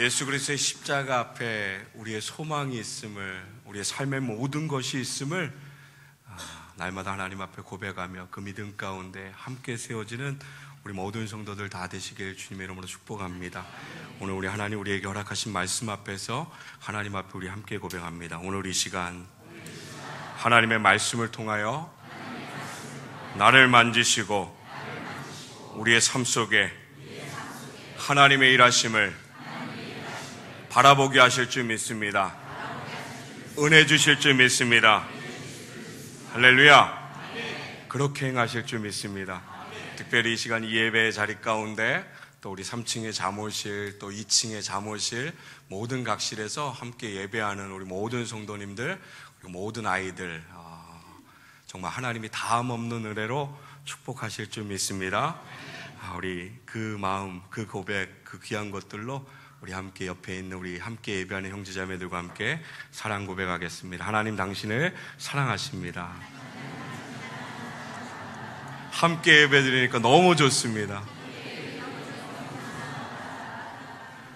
예수 그리스도의 십자가 앞에 우리의 소망이 있음을, 우리의 삶의 모든 것이 있음을 날마다 하나님 앞에 고백하며 그 믿음 가운데 함께 세워지는 우리 모든 성도들 다 되시길 주님의 이름으로 축복합니다. 오늘 우리 하나님 우리에게 허락하신 말씀 앞에서 하나님 앞에 우리 함께 고백합니다. 오늘 이 시간 하나님의 말씀을 통하여 나를 만지시고 우리의 삶 속에 하나님의 일하심을 바라보게 하실 줄 믿습니다. 은혜 주실 줄 믿습니다. 할렐루야. 그렇게 행하실 줄 믿습니다. 특별히 이 시간 이 예배의 자리 가운데 또 우리 3층의 잠옷실, 또 2층의 잠옷실, 모든 각실에서 함께 예배하는 우리 모든 성도님들, 그리고 모든 아이들, 정말 하나님이 다음 없는 은혜로 축복하실 줄 믿습니다. 우리 그 마음, 그 고백, 그 귀한 것들로 우리 함께 옆에 있는 우리 함께 예배하는 형제자매들과 함께 사랑 고백하겠습니다. 하나님 당신을 사랑하십니다. 함께 예배드리니까 너무 좋습니다.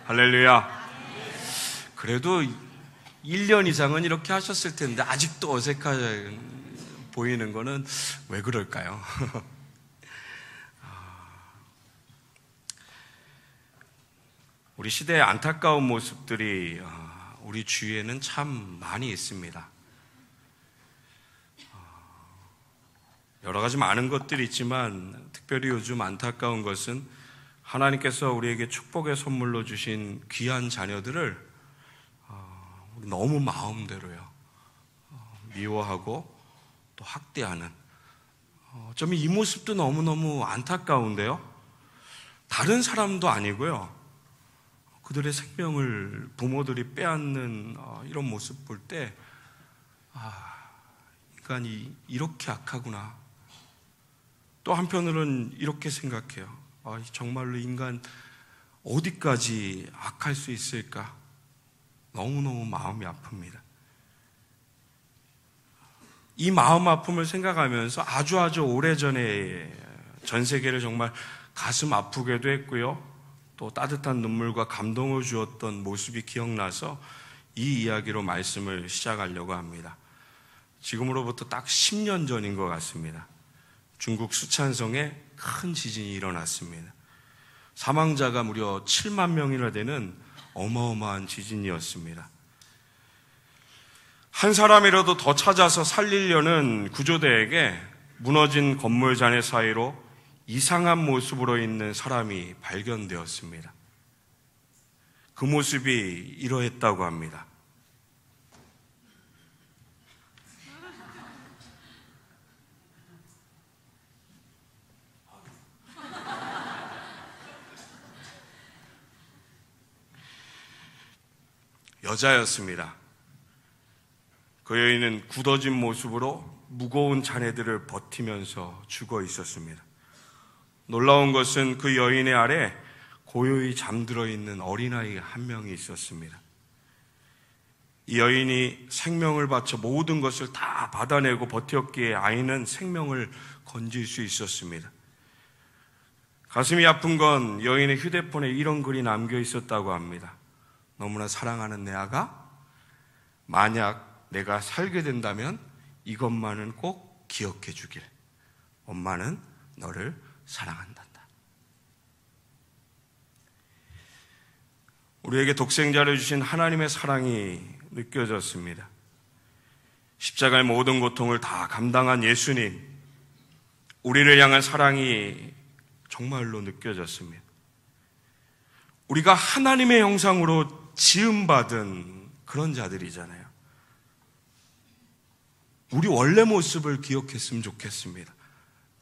할렐루야. 그래도 1년 이상은 이렇게 하셨을 텐데 아직도 어색해 보이는 거는 왜 그럴까요? 우리 시대의 안타까운 모습들이 우리 주위에는 참 많이 있습니다. 여러 가지 많은 것들이 있지만 특별히 요즘 안타까운 것은 하나님께서 우리에게 축복의 선물로 주신 귀한 자녀들을 너무 마음대로요 미워하고 또 학대하는, 어쩌면 이 모습도 너무너무 안타까운데요. 다른 사람도 아니고요, 그들의 생명을 부모들이 빼앗는 이런 모습 볼 때 인간이 이렇게 악하구나. 또 한편으로는 이렇게 생각해요. 정말로 인간 어디까지 악할 수 있을까? 너무너무 마음이 아픕니다. 이 마음 아픔을 생각하면서 아주 오래전에 전 세계를 정말 가슴 아프게도 했고요, 또 따뜻한 눈물과 감동을 주었던 모습이 기억나서 이 이야기로 말씀을 시작하려고 합니다. 지금으로부터 딱 10년 전인 것 같습니다. 중국 수촨성에 큰 지진이 일어났습니다. 사망자가 무려 7만 명이나 되는 어마어마한 지진이었습니다. 한 사람이라도 더 찾아서 살리려는 구조대에게 무너진 건물 잔해 사이로 이상한 모습으로 있는 사람이 발견되었습니다. 그 모습이 이러했다고 합니다. 여자였습니다. 그 여인은 굳어진 모습으로 무거운 잔해들을 버티면서 죽어 있었습니다. 놀라운 것은 그 여인의 아래 고요히 잠들어 있는 어린아이 한 명이 있었습니다. 이 여인이 생명을 바쳐 모든 것을 다 받아내고 버텼기에 아이는 생명을 건질 수 있었습니다. 가슴이 아픈 건 여인의 휴대폰에 이런 글이 남겨 있었다고 합니다. 너무나 사랑하는 내 아가, 만약 내가 살게 된다면 이것만은 꼭 기억해 주길. 엄마는 너를 사랑한단다. 우리에게 독생자를 주신 하나님의 사랑이 느껴졌습니다. 십자가의 모든 고통을 다 감당한 예수님, 우리를 향한 사랑이 정말로 느껴졌습니다. 우리가 하나님의 형상으로 지음받은 그런 자들이잖아요. 우리 원래 모습을 기억했으면 좋겠습니다.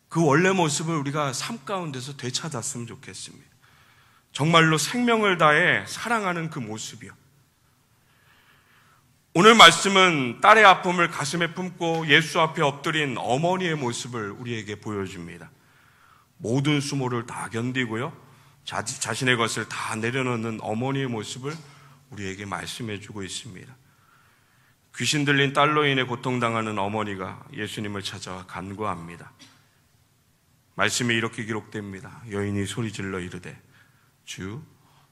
그 원래 모습을 우리가 삶 가운데서 되찾았으면 좋겠습니다. 정말로 생명을 다해 사랑하는 그 모습이요. 오늘 말씀은 딸의 아픔을 가슴에 품고 예수 앞에 엎드린 어머니의 모습을 우리에게 보여줍니다. 모든 수모를 다 견디고요, 자신의 것을 다 내려놓는 어머니의 모습을 우리에게 말씀해주고 있습니다. 귀신 들린 딸로 인해 고통당하는 어머니가 예수님을 찾아와 간구합니다. 말씀이 이렇게 기록됩니다. 여인이 소리질러 이르되 주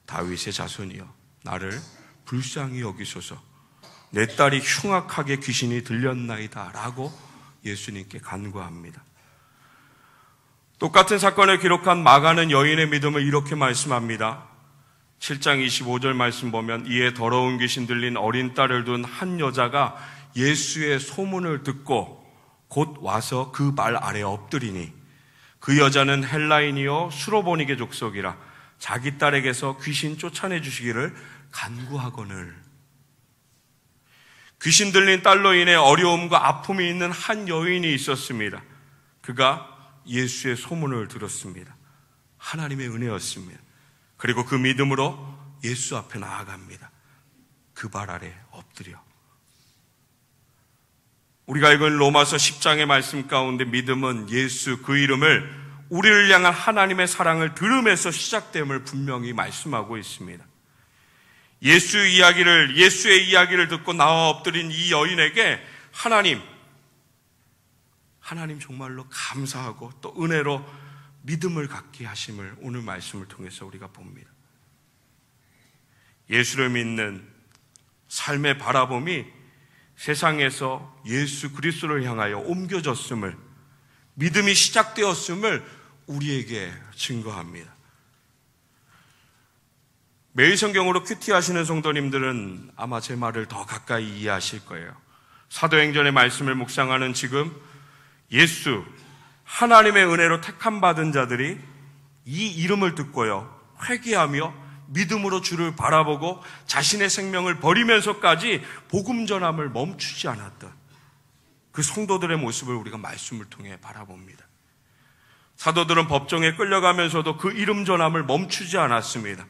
다윗의 자손이여 나를 불쌍히 여기소서. 내 딸이 흉악하게 귀신이 들렸나이다 라고 예수님께 간구합니다. 똑같은 사건을 기록한 마가는 여인의 믿음을 이렇게 말씀합니다. 7장 25절 말씀 보면 이에 더러운 귀신 들린 어린 딸을 둔 한 여자가 예수의 소문을 듣고 곧 와서 그 발 아래 엎드리니 그 여자는 헬라인이요 수로보니게 족속이라 자기 딸에게서 귀신 쫓아내 주시기를 간구하거늘. 귀신 들린 딸로 인해 어려움과 아픔이 있는 한 여인이 있었습니다. 그가 예수의 소문을 들었습니다. 하나님의 은혜였습니다. 그리고 그 믿음으로 예수 앞에 나아갑니다. 그 발 아래 엎드려. 우리가 읽은 로마서 10장의 말씀 가운데 믿음은 예수 그 이름을 우리를 향한 하나님의 사랑을 들음에서 시작됨을 분명히 말씀하고 있습니다. 예수의 이야기를 듣고 나와 엎드린 이 여인에게 하나님 정말로 감사하고 또 은혜로 믿음을 갖게 하심을 오늘 말씀을 통해서 우리가 봅니다. 예수를 믿는 삶의 바라봄이 세상에서 예수 그리스도를 향하여 옮겨졌음을, 믿음이 시작되었음을 우리에게 증거합니다. 매일 성경으로 큐티하시는 성도님들은 아마 제 말을 더 가까이 이해하실 거예요. 사도행전의 말씀을 묵상하는 지금 예수, 하나님의 은혜로 택함 받은 자들이 이 이름을 듣고요, 회개하며 믿음으로 주를 바라보고 자신의 생명을 버리면서까지 복음 전함을 멈추지 않았던 그 성도들의 모습을 우리가 말씀을 통해 바라봅니다. 사도들은 법정에 끌려가면서도 그 이름 전함을 멈추지 않았습니다.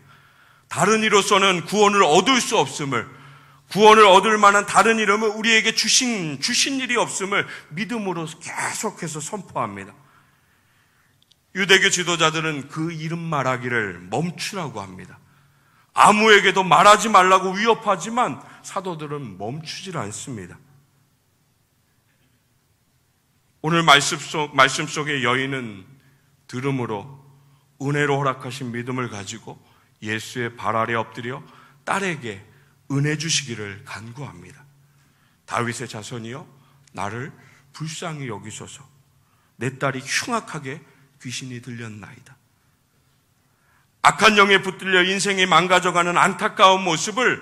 다른 이로서는 구원을 얻을 수 없음을, 구원을 얻을 만한 다른 이름을 우리에게 주신 일이 없음을 믿음으로 계속해서 선포합니다. 유대교 지도자들은 그 이름 말하기를 멈추라고 합니다. 아무에게도 말하지 말라고 위협하지만 사도들은 멈추질 않습니다. 오늘 말씀 속의 여인은 들음으로 은혜로 허락하신 믿음을 가지고 예수의 발 아래 엎드려 딸에게 은혜 주시기를 간구합니다. 다윗의 자손이여 나를 불쌍히 여기소서. 내 딸이 흉악하게 귀신이 들렸나이다. 악한 영에 붙들려 인생이 망가져가는 안타까운 모습을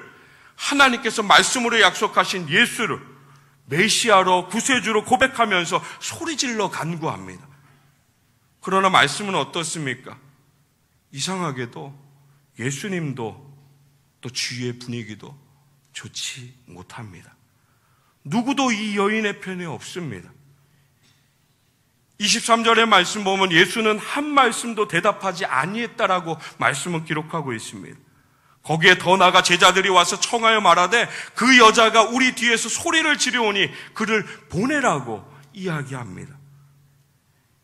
하나님께서 말씀으로 약속하신 예수를 메시아로 구세주로 고백하면서 소리질러 간구합니다. 그러나 말씀은 어떻습니까? 이상하게도 예수님도 또 주위의 분위기도 좋지 못합니다. 누구도 이 여인의 편에 없습니다. 23절의 말씀 보면 예수는 한 말씀도 대답하지 아니했다라고 말씀은 기록하고 있습니다. 거기에 더 나아가 제자들이 와서 청하여 말하되 그 여자가 우리 뒤에서 소리를 지르오니 그를 보내라고 이야기합니다.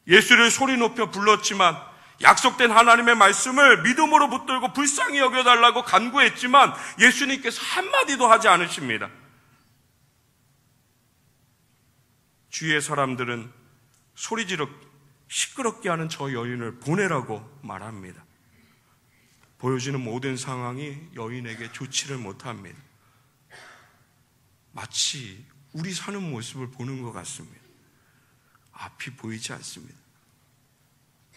예수를 소리 높여 불렀지만 약속된 하나님의 말씀을 믿음으로 붙들고 불쌍히 여겨달라고 간구했지만 예수님께서 한마디도 하지 않으십니다. 주위의 사람들은 소리지르 시끄럽게 하는 저 여인을 보내라고 말합니다. 보여지는 모든 상황이 여인에게 좋지를 못합니다. 마치 우리 사는 모습을 보는 것 같습니다. 앞이 보이지 않습니다.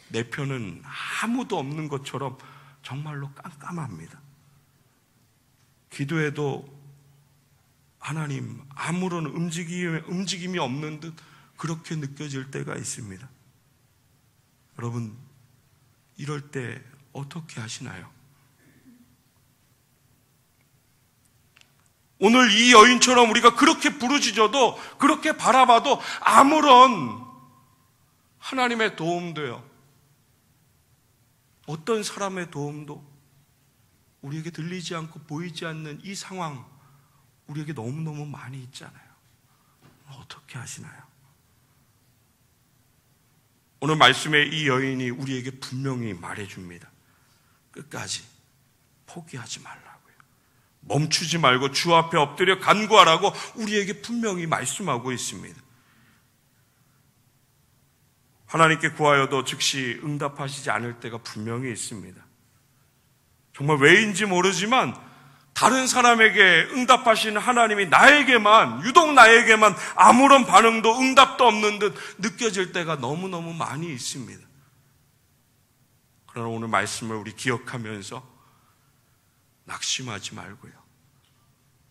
내 편은 아무도 없는 것처럼 정말로 깜깜합니다. 기도해도 하나님 아무런 움직임이 없는 듯 그렇게 느껴질 때가 있습니다. 여러분, 이럴 때 어떻게 하시나요? 오늘 이 여인처럼 우리가 그렇게 부르짖어도 그렇게 바라봐도 아무런 하나님의 도움도요, 어떤 사람의 도움도 우리에게 들리지 않고 보이지 않는 이 상황, 우리에게 너무너무 많이 있잖아요. 어떻게 하시나요? 오늘 말씀에 이 여인이 우리에게 분명히 말해줍니다. 끝까지 포기하지 말라고요. 멈추지 말고 주 앞에 엎드려 간구하라고 우리에게 분명히 말씀하고 있습니다. 하나님께 구하여도 즉시 응답하시지 않을 때가 분명히 있습니다. 정말 왜인지 모르지만 다른 사람에게 응답하시는 하나님이 유독 나에게만 아무런 반응도 응답도 없는 듯 느껴질 때가 너무너무 많이 있습니다. 그러나 오늘 말씀을 우리 기억하면서 낙심하지 말고요.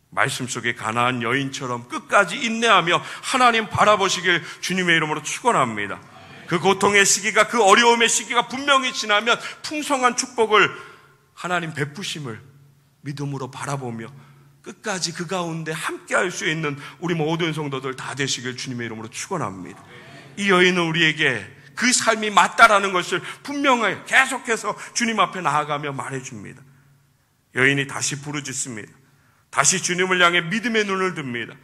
말씀 속에 가나안 여인처럼 끝까지 인내하며 하나님 바라보시길 주님의 이름으로 축원합니다. 그 고통의 시기가, 그 어려움의 시기가 분명히 지나면 풍성한 축복을 하나님 베푸심을 믿음으로 바라보며 끝까지 그 가운데 함께할 수 있는 우리 모든 성도들 다 되시길 주님의 이름으로 축원합니다. 이 여인은 우리에게 그 삶이 맞다라는 것을 분명하게 계속해서 주님 앞에 나아가며 말해줍니다. 여인이 다시 부르짖습니다. 다시 주님을 향해 믿음의 눈을 듭니다.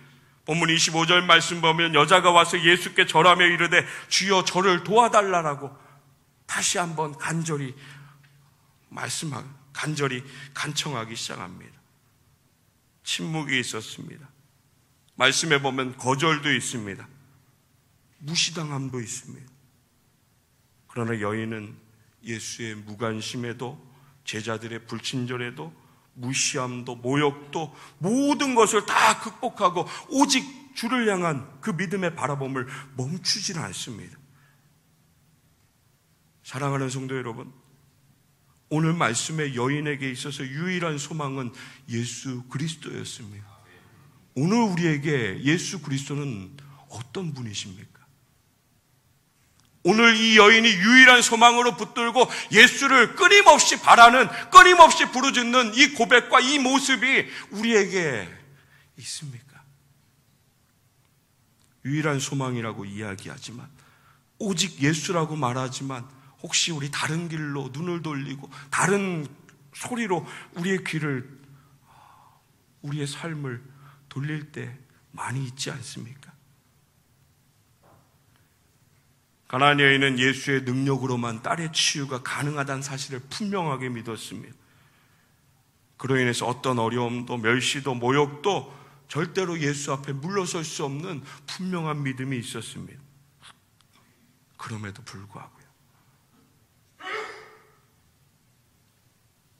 본문 25절 말씀 보면 여자가 와서 예수께 절하며 이르되 주여 저를 도와달라라고 다시 한번 간절히 간청하기 시작합니다. 침묵이 있었습니다. 말씀에 보면 거절도 있습니다. 무시당함도 있습니다. 그러나 여인은 예수의 무관심에도 제자들의 불친절에도 무시함도 모욕도 모든 것을 다 극복하고 오직 주를 향한 그 믿음의 바라봄을 멈추지는 않습니다. 사랑하는 성도 여러분, 오늘 말씀의 여인에게 있어서 유일한 소망은 예수 그리스도였습니다. 오늘 우리에게 예수 그리스도는 어떤 분이십니까? 오늘 이 여인이 유일한 소망으로 붙들고 예수를 끊임없이 바라는, 끊임없이 부르짖는 이 고백과 이 모습이 우리에게 있습니까? 유일한 소망이라고 이야기하지만, 오직 예수라고 말하지만, 혹시 우리 다른 길로 눈을 돌리고 다른 소리로 우리의 삶을 돌릴 때 많이 있지 않습니까? 가나안 여인은 예수의 능력으로만 딸의 치유가 가능하다는 사실을 분명하게 믿었습니다. 그로 인해서 어떤 어려움도 멸시도 모욕도 절대로 예수 앞에 물러설 수 없는 분명한 믿음이 있었습니다. 그럼에도 불구하고요,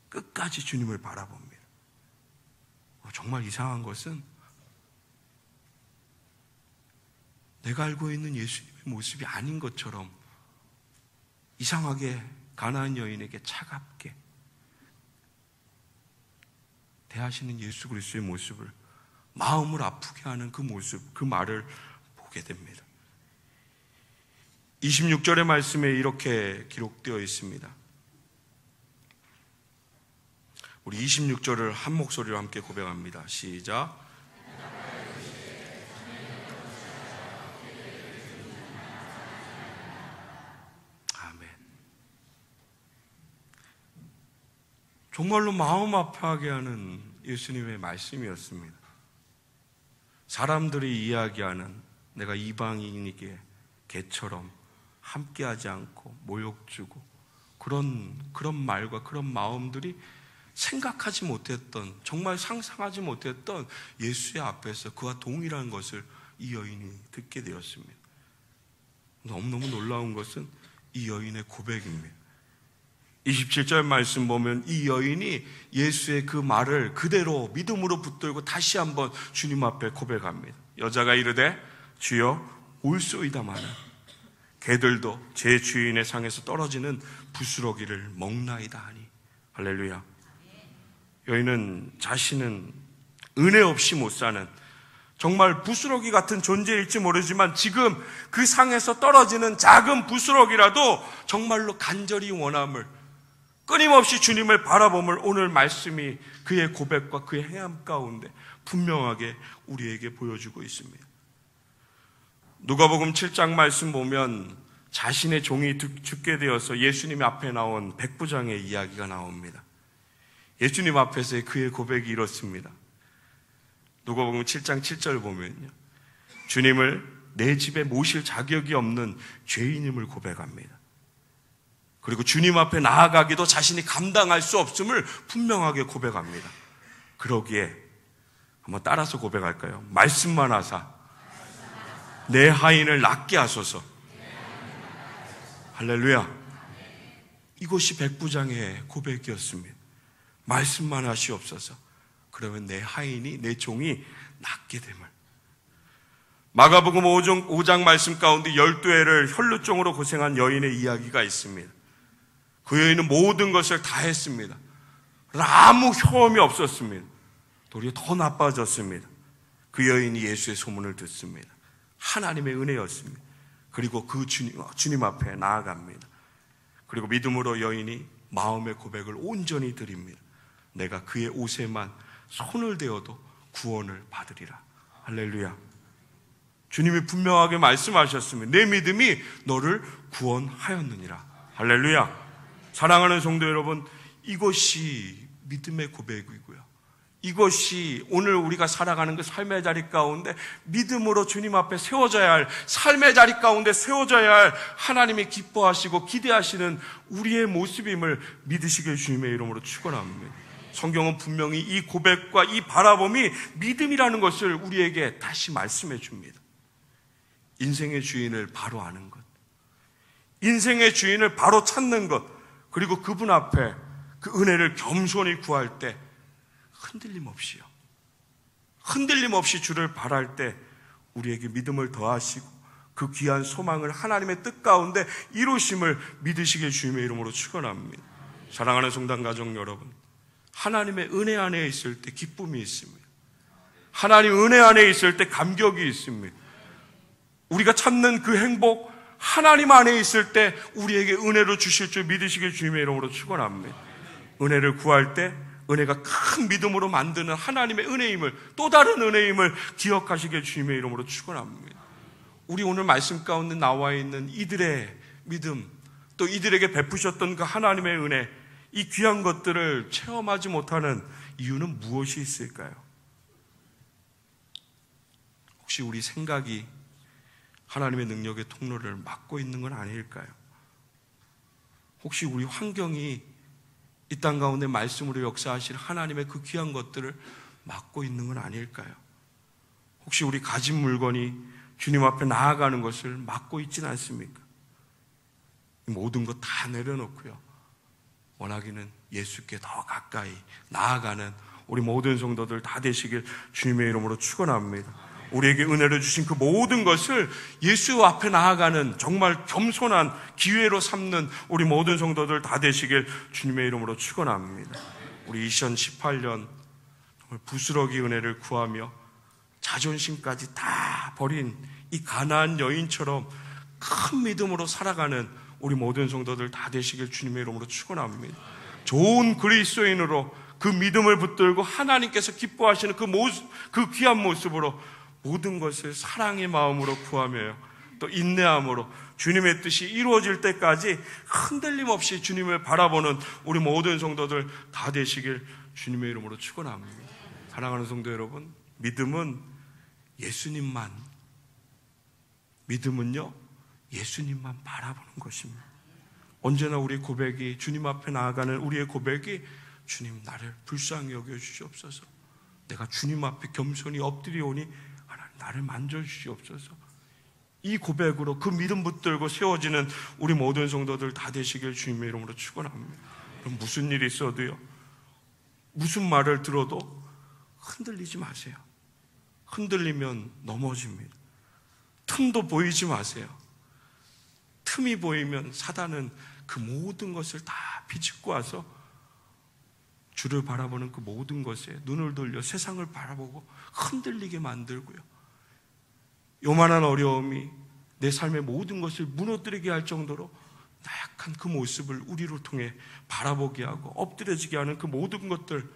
끝까지 주님을 바라봅니다. 정말 이상한 것은 내가 알고 있는 예수님의 모습이 아닌 것처럼 이상하게 가나안 여인에게 차갑게 대하시는 예수 그리스도의 모습을, 마음을 아프게 하는 그 모습, 그 말을 보게 됩니다. 26절의 말씀에 이렇게 기록되어 있습니다. 우리 26절을 한 목소리로 함께 고백합니다. 시작. 정말로 마음 아파하게 하는 예수님의 말씀이었습니다. 사람들이 이야기하는 내가 이방인에게 개처럼 함께하지 않고 모욕 주고 그런 말과 그런 마음들이 생각하지 못했던, 정말 상상하지 못했던 예수의 앞에서 그와 동일한 것을 이 여인이 듣게 되었습니다. 너무너무 놀라운 것은 이 여인의 고백입니다. 27절 말씀 보면 이 여인이 예수의 그 말을 그대로 믿음으로 붙들고 다시 한번 주님 앞에 고백합니다. 여자가 이르되 주여 올소이다마는 개들도 제 주인의 상에서 떨어지는 부스러기를 먹나이다 하니. 할렐루야. 여인은 자신은 은혜 없이 못 사는 정말 부스러기 같은 존재일지 모르지만 지금 그 상에서 떨어지는 작은 부스러기라도 정말로 간절히 원함을, 끊임없이 주님을 바라봄을 오늘 말씀이 그의 고백과 그의 행함 가운데 분명하게 우리에게 보여주고 있습니다. 누가복음 7장 말씀 보면 자신의 종이 죽게 되어서 예수님 앞에 나온 백부장의 이야기가 나옵니다. 예수님 앞에서의 그의 고백이 이렇습니다. 누가복음 7장 7절 보면요, 주님을 내 집에 모실 자격이 없는 죄인임을 고백합니다. 그리고 주님 앞에 나아가기도 자신이 감당할 수 없음을 분명하게 고백합니다. 그러기에 한번 따라서 고백할까요? 말씀만 하사 내 하인을 낫게 하소서. 할렐루야. 이것이 백부장의 고백이었습니다. 말씀만 하시옵소서. 그러면 내 하인이, 내 종이 낫게 됨을. 마가복음 5장 말씀 가운데 12해를 혈루증으로 고생한 여인의 이야기가 있습니다. 그 여인은 모든 것을 다 했습니다. 아무 효험이 없었습니다. 도리어 더 나빠졌습니다. 그 여인이 예수의 소문을 듣습니다. 하나님의 은혜였습니다. 그리고 그 주님 앞에 나아갑니다. 그리고 믿음으로 여인이 마음의 고백을 온전히 드립니다. 내가 그의 옷에만 손을 대어도 구원을 받으리라. 할렐루야. 주님이 분명하게 말씀하셨습니다. 내 믿음이 너를 구원하였느니라. 할렐루야. 사랑하는 성도 여러분, 이것이 믿음의 고백이고요. 이것이 오늘 우리가 살아가는 그 삶의 자리 가운데 믿음으로 주님 앞에 세워져야 할, 삶의 자리 가운데 세워져야 할 하나님이 기뻐하시고 기대하시는 우리의 모습임을 믿으시길 주님의 이름으로 축원합니다. 성경은 분명히 이 고백과 이 바라봄이 믿음이라는 것을 우리에게 다시 말씀해 줍니다. 인생의 주인을 바로 아는 것, 인생의 주인을 바로 찾는 것, 그리고 그분 앞에 그 은혜를 겸손히 구할 때 흔들림 없이 주를 바랄 때 우리에게 믿음을 더하시고 그 귀한 소망을 하나님의 뜻 가운데 이루심을 믿으시길 주님의 이름으로 축원합니다. 사랑하는 성당 가족 여러분, 하나님의 은혜 안에 있을 때 기쁨이 있습니다. 하나님 은혜 안에 있을 때 감격이 있습니다. 우리가 찾는 그 행복, 하나님 안에 있을 때 우리에게 은혜로 주실 줄 믿으시길 주님의 이름으로 축원합니다. 은혜를 구할 때 은혜가 큰 믿음으로 만드는 하나님의 은혜임을, 또 다른 은혜임을 기억하시길 주님의 이름으로 축원합니다. 우리 오늘 말씀 가운데 나와 있는 이들의 믿음, 또 이들에게 베푸셨던 그 하나님의 은혜, 이 귀한 것들을 체험하지 못하는 이유는 무엇이 있을까요? 혹시 우리 생각이 하나님의 능력의 통로를 막고 있는 건 아닐까요? 혹시 우리 환경이 이 땅 가운데 말씀으로 역사하실 하나님의 그 귀한 것들을 막고 있는 건 아닐까요? 혹시 우리 가진 물건이 주님 앞에 나아가는 것을 막고 있지는 않습니까? 모든 것 다 내려놓고요, 원하기는 예수께 더 가까이 나아가는 우리 모든 성도들 다 되시길 주님의 이름으로 축원합니다. 우리에게 은혜를 주신 그 모든 것을 예수 앞에 나아가는 정말 겸손한 기회로 삼는 우리 모든 성도들 다 되시길 주님의 이름으로 축원합니다. 우리 2018년 정말 부스러기 은혜를 구하며 자존심까지 다 버린 이 가나안 여인처럼 큰 믿음으로 살아가는 우리 모든 성도들 다 되시길 주님의 이름으로 축원합니다. 좋은 그리스도인으로 그 믿음을 붙들고 하나님께서 기뻐하시는 그 귀한 모습으로 모든 것을 사랑의 마음으로 구하며 또 인내함으로 주님의 뜻이 이루어질 때까지 흔들림 없이 주님을 바라보는 우리 모든 성도들 다 되시길 주님의 이름으로 축원합니다. 사랑하는 성도 여러분, 믿음은요, 예수님만 바라보는 것입니다. 언제나 우리 고백이, 주님 앞에 나아가는 우리의 고백이, 주님 나를 불쌍히 여겨주시옵소서. 내가 주님 앞에 겸손히 엎드리오니 하나님 나를 만져주시옵소서. 이 고백으로 그 믿음 붙들고 세워지는 우리 모든 성도들 다 되시길 주님의 이름으로 축원합니다. 그럼 무슨 일이 있어도요, 무슨 말을 들어도 흔들리지 마세요. 흔들리면 넘어집니다. 틈도 보이지 마세요. 틈이 보이면 사단은 그 모든 것을 다 비집고 와서 주를 바라보는 그 모든 것에 눈을 돌려 세상을 바라보고 흔들리게 만들고요, 요만한 어려움이 내 삶의 모든 것을 무너뜨리게 할 정도로 나약한 그 모습을 우리로 통해 바라보게 하고 엎드려지게 하는 그 모든 것들,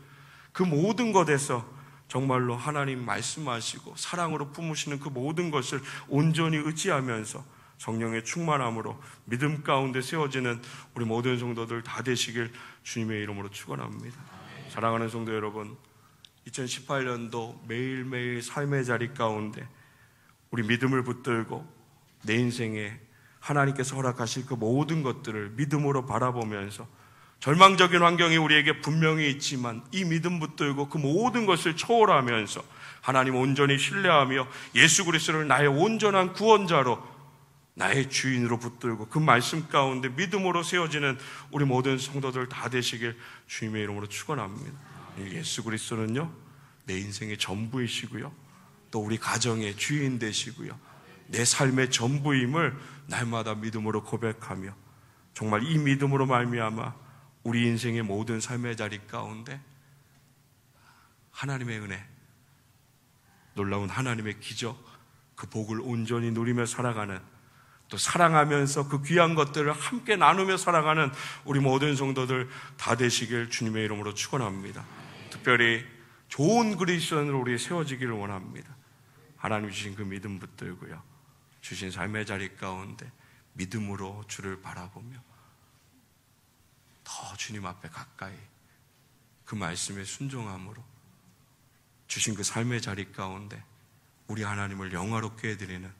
그 모든 것에서 정말로 하나님 말씀하시고 사랑으로 품으시는 그 모든 것을 온전히 의지하면서 성령의 충만함으로 믿음 가운데 세워지는 우리 모든 성도들 다 되시길 주님의 이름으로 축원합니다. 사랑하는 성도 여러분, 2018년도 매일매일 삶의 자리 가운데 우리 믿음을 붙들고 내 인생에 하나님께서 허락하실 그 모든 것들을 믿음으로 바라보면서, 절망적인 환경이 우리에게 분명히 있지만 이 믿음 붙들고 그 모든 것을 초월하면서 하나님 온전히 신뢰하며 예수 그리스도를 나의 온전한 구원자로, 나의 주인으로 붙들고 그 말씀 가운데 믿음으로 세워지는 우리 모든 성도들 다 되시길 주님의 이름으로 축원합니다. 예수 그리스도는요, 내 인생의 전부이시고요, 또 우리 가정의 주인 되시고요, 내 삶의 전부임을 날마다 믿음으로 고백하며 정말 이 믿음으로 말미암아 우리 인생의 모든 삶의 자리 가운데 하나님의 은혜, 놀라운 하나님의 기적, 그 복을 온전히 누리며 살아가는, 또 사랑하면서 그 귀한 것들을 함께 나누며 살아가는 우리 모든 성도들 다 되시길 주님의 이름으로 축원합니다. 특별히 좋은 그리스도인으로 우리 세워지기를 원합니다. 하나님 주신 그 믿음 붙들고요, 주신 삶의 자리 가운데 믿음으로 주를 바라보며 더 주님 앞에 가까이 그 말씀에 순종함으로 주신 그 삶의 자리 가운데 우리 하나님을 영화롭게 해드리는,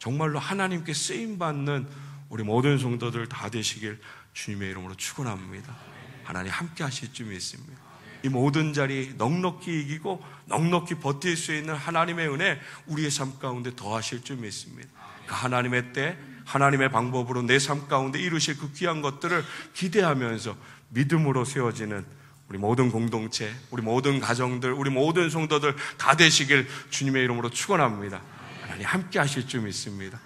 정말로 하나님께 쓰임받는 우리 모든 성도들 다 되시길 주님의 이름으로 축원합니다. 하나님 함께 하실 줄 믿습니다. 이 모든 자리 넉넉히 이기고 넉넉히 버틸 수 있는 하나님의 은혜 우리의 삶 가운데 더하실 줄 믿습니다. 그 하나님의 때, 하나님의 방법으로 내 삶 가운데 이루실 그 귀한 것들을 기대하면서 믿음으로 세워지는 우리 모든 공동체, 우리 모든 가정들, 우리 모든 성도들 다 되시길 주님의 이름으로 축원합니다. 하나님 함께 하실 줄 믿습니다.